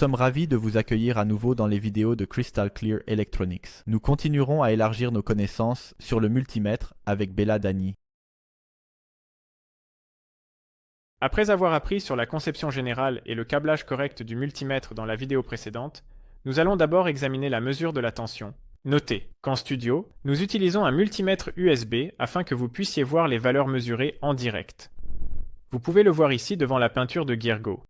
sommes ravis de vous accueillir à nouveau dans les vidéos de Crystal Clear Electronics. Nous continuerons à élargir nos connaissances sur le multimètre avec Bella Dani. Après avoir appris sur la conception générale et le câblage correct du multimètre dans la vidéo précédente, nous allons d'abord examiner la mesure de la tension. Notez qu'en studio, nous utilisons un multimètre USB afin que vous puissiez voir les valeurs mesurées en direct. Vous pouvez le voir ici devant la peinture de Girgo.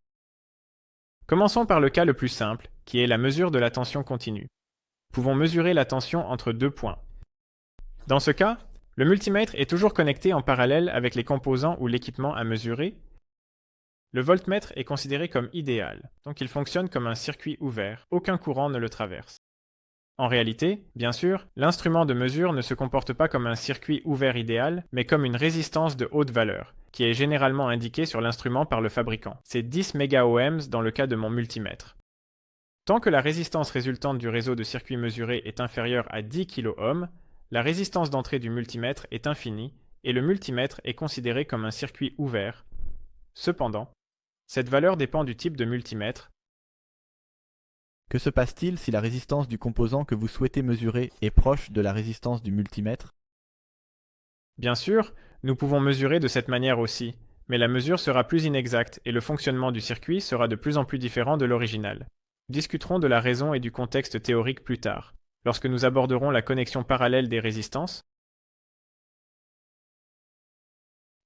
Commençons par le cas le plus simple, qui est la mesure de la tension continue. Nous pouvons mesurer la tension entre deux points. Dans ce cas, le multimètre est toujours connecté en parallèle avec les composants ou l'équipement à mesurer. Le voltmètre est considéré comme idéal, donc il fonctionne comme un circuit ouvert, aucun courant ne le traverse. En réalité, bien sûr, l'instrument de mesure ne se comporte pas comme un circuit ouvert idéal, mais comme une résistance de haute valeur, qui est généralement indiquée sur l'instrument par le fabricant. C'est 10 mégaohms dans le cas de mon multimètre. Tant que la résistance résultante du réseau de circuits mesurés est inférieure à 10 kΩ, la résistance d'entrée du multimètre est infinie, et le multimètre est considéré comme un circuit ouvert. Cependant, cette valeur dépend du type de multimètre. Que se passe-t-il si la résistance du composant que vous souhaitez mesurer est proche de la résistance du multimètre? Bien sûr, nous pouvons mesurer de cette manière aussi, mais la mesure sera plus inexacte et le fonctionnement du circuit sera de plus en plus différent de l'original. Nous discuterons de la raison et du contexte théorique plus tard, lorsque nous aborderons la connexion parallèle des résistances.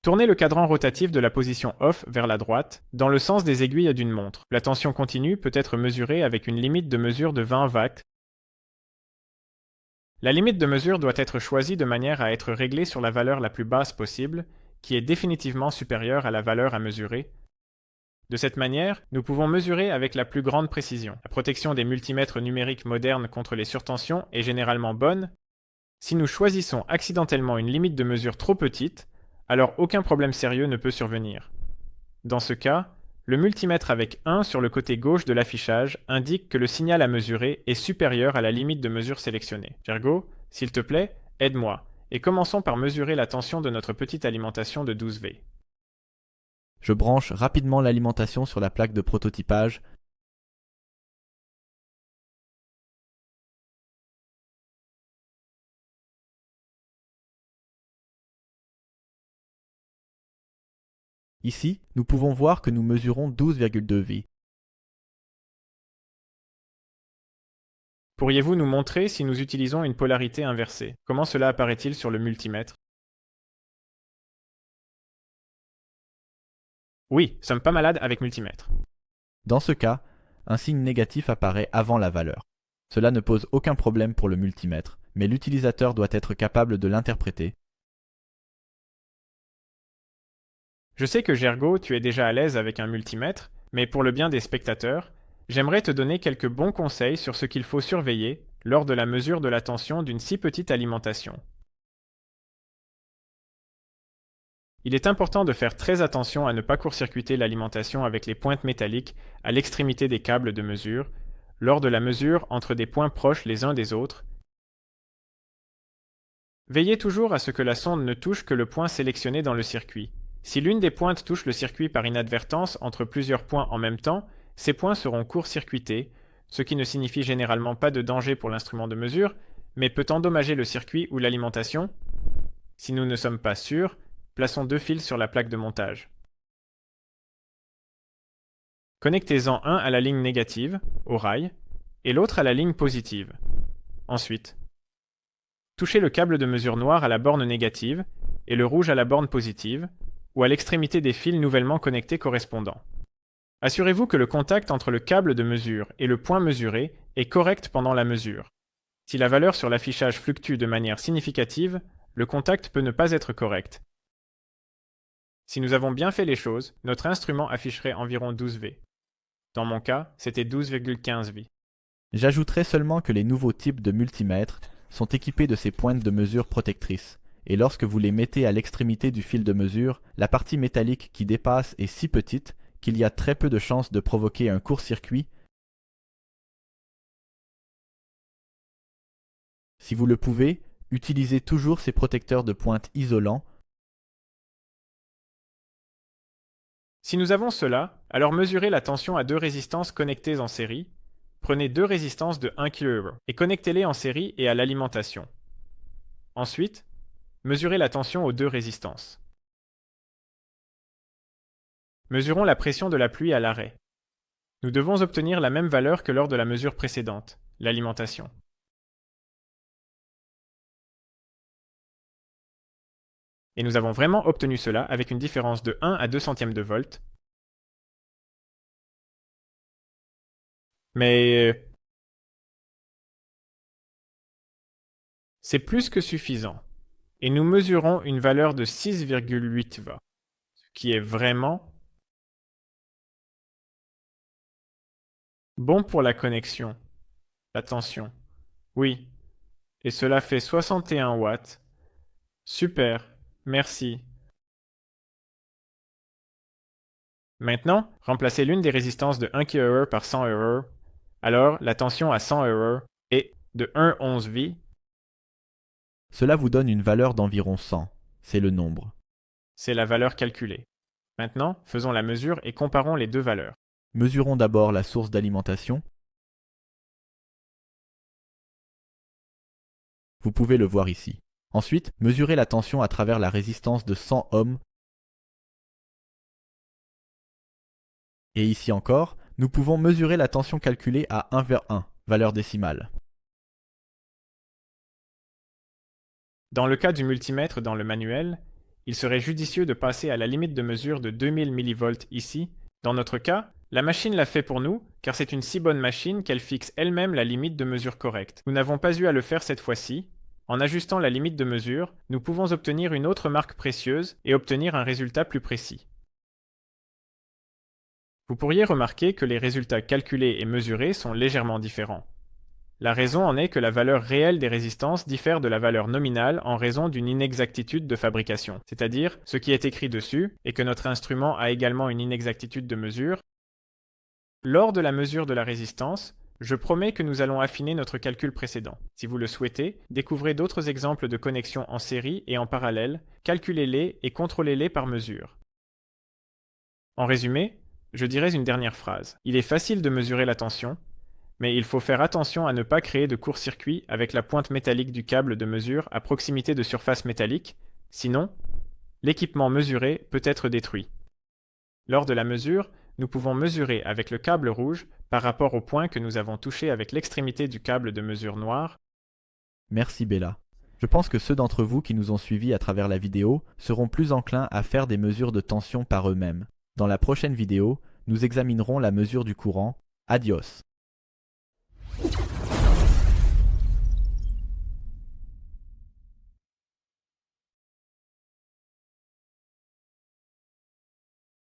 Tournez le cadran rotatif de la position off vers la droite, dans le sens des aiguilles d'une montre. La tension continue peut être mesurée avec une limite de mesure de 20 watts. La limite de mesure doit être choisie de manière à être réglée sur la valeur la plus basse possible, qui est définitivement supérieure à la valeur à mesurer. De cette manière, nous pouvons mesurer avec la plus grande précision. La protection des multimètres numériques modernes contre les surtensions est généralement bonne. Si nous choisissons accidentellement une limite de mesure trop petite, alors aucun problème sérieux ne peut survenir. Dans ce cas, le multimètre avec 1 sur le côté gauche de l'affichage indique que le signal à mesurer est supérieur à la limite de mesure sélectionnée. Gergo, s'il te plaît, aide-moi, et commençons par mesurer la tension de notre petite alimentation de 12V. Je branche rapidement l'alimentation sur la plaque de prototypage. Ici, nous pouvons voir que nous mesurons 12,2 V. Pourriez-vous nous montrer si nous utilisons une polarité inversée? Comment cela apparaît-il sur le multimètre? Oui, sommes pas malades avec multimètre. Dans ce cas, un signe négatif apparaît avant la valeur. Cela ne pose aucun problème pour le multimètre, mais l'utilisateur doit être capable de l'interpréter. Je sais que Gergo, tu es déjà à l'aise avec un multimètre, mais pour le bien des spectateurs, j'aimerais te donner quelques bons conseils sur ce qu'il faut surveiller lors de la mesure de la tension d'une si petite alimentation. Il est important de faire très attention à ne pas court-circuiter l'alimentation avec les pointes métalliques à l'extrémité des câbles de mesure, lors de la mesure entre des points proches les uns des autres. Veillez toujours à ce que la sonde ne touche que le point sélectionné dans le circuit. Si l'une des pointes touche le circuit par inadvertance entre plusieurs points en même temps, ces points seront court-circuités, ce qui ne signifie généralement pas de danger pour l'instrument de mesure, mais peut endommager le circuit ou l'alimentation. Si nous ne sommes pas sûrs, plaçons 2 fils sur la plaque de montage. Connectez-en un à la ligne négative, au rail, et l'autre à la ligne positive. Ensuite, touchez le câble de mesure noir à la borne négative et le rouge à la borne positive, ou à l'extrémité des fils nouvellement connectés correspondants. Assurez-vous que le contact entre le câble de mesure et le point mesuré est correct pendant la mesure. Si la valeur sur l'affichage fluctue de manière significative, le contact peut ne pas être correct. Si nous avons bien fait les choses, notre instrument afficherait environ 12 V. Dans mon cas, c'était 12,15 V. J'ajouterai seulement que les nouveaux types de multimètres sont équipés de ces pointes de mesure protectrices, et lorsque vous les mettez à l'extrémité du fil de mesure, la partie métallique qui dépasse est si petite qu'il y a très peu de chances de provoquer un court-circuit. Si vous le pouvez, utilisez toujours ces protecteurs de pointe isolants. Si nous avons cela, alors mesurez la tension à deux résistances connectées en série. Prenez deux résistances de 1 kΩ et connectez-les en série et à l'alimentation. Ensuite, mesurez la tension aux deux résistances. Mesurons la pression de la pluie à l'arrêt. Nous devons obtenir la même valeur que lors de la mesure précédente, l'alimentation. Et nous avons vraiment obtenu cela avec une différence de 1 à 2 centièmes de volt. Mais c'est plus que suffisant. Et nous mesurons une valeur de 6,8 V, ce qui est vraiment bon pour la connexion, la tension. Oui, et cela fait 61 watts. Super, merci. Maintenant, remplacez l'une des résistances de 1 kΩ par 100 Ω. Alors, la tension à 100 Ω est de 1,11 V. Cela vous donne une valeur d'environ 100. C'est le nombre. C'est la valeur calculée. Maintenant, faisons la mesure et comparons les deux valeurs. Mesurons d'abord la source d'alimentation. Vous pouvez le voir ici. Ensuite, mesurez la tension à travers la résistance de 100 ohms. Et ici encore, nous pouvons mesurer la tension calculée à 1/1, valeur décimale. Dans le cas du multimètre dans le manuel, il serait judicieux de passer à la limite de mesure de 2000 mV ici. Dans notre cas, la machine l'a fait pour nous, car c'est une si bonne machine qu'elle fixe elle-même la limite de mesure correcte. Nous n'avons pas eu à le faire cette fois-ci. En ajustant la limite de mesure, nous pouvons obtenir une autre marque précieuse et obtenir un résultat plus précis. Vous pourriez remarquer que les résultats calculés et mesurés sont légèrement différents. La raison en est que la valeur réelle des résistances diffère de la valeur nominale en raison d'une inexactitude de fabrication, c'est-à-dire ce qui est écrit dessus, et que notre instrument a également une inexactitude de mesure. Lors de la mesure de la résistance, je promets que nous allons affiner notre calcul précédent. Si vous le souhaitez, découvrez d'autres exemples de connexions en série et en parallèle, calculez-les et contrôlez-les par mesure. En résumé, je dirais une dernière phrase. Il est facile de mesurer la tension, mais il faut faire attention à ne pas créer de court-circuit avec la pointe métallique du câble de mesure à proximité de surfaces métalliques, sinon, l'équipement mesuré peut être détruit. Lors de la mesure, nous pouvons mesurer avec le câble rouge par rapport au point que nous avons touché avec l'extrémité du câble de mesure noir. Merci Bella. Je pense que ceux d'entre vous qui nous ont suivis à travers la vidéo seront plus enclins à faire des mesures de tension par eux-mêmes. Dans la prochaine vidéo, nous examinerons la mesure du courant. Adios.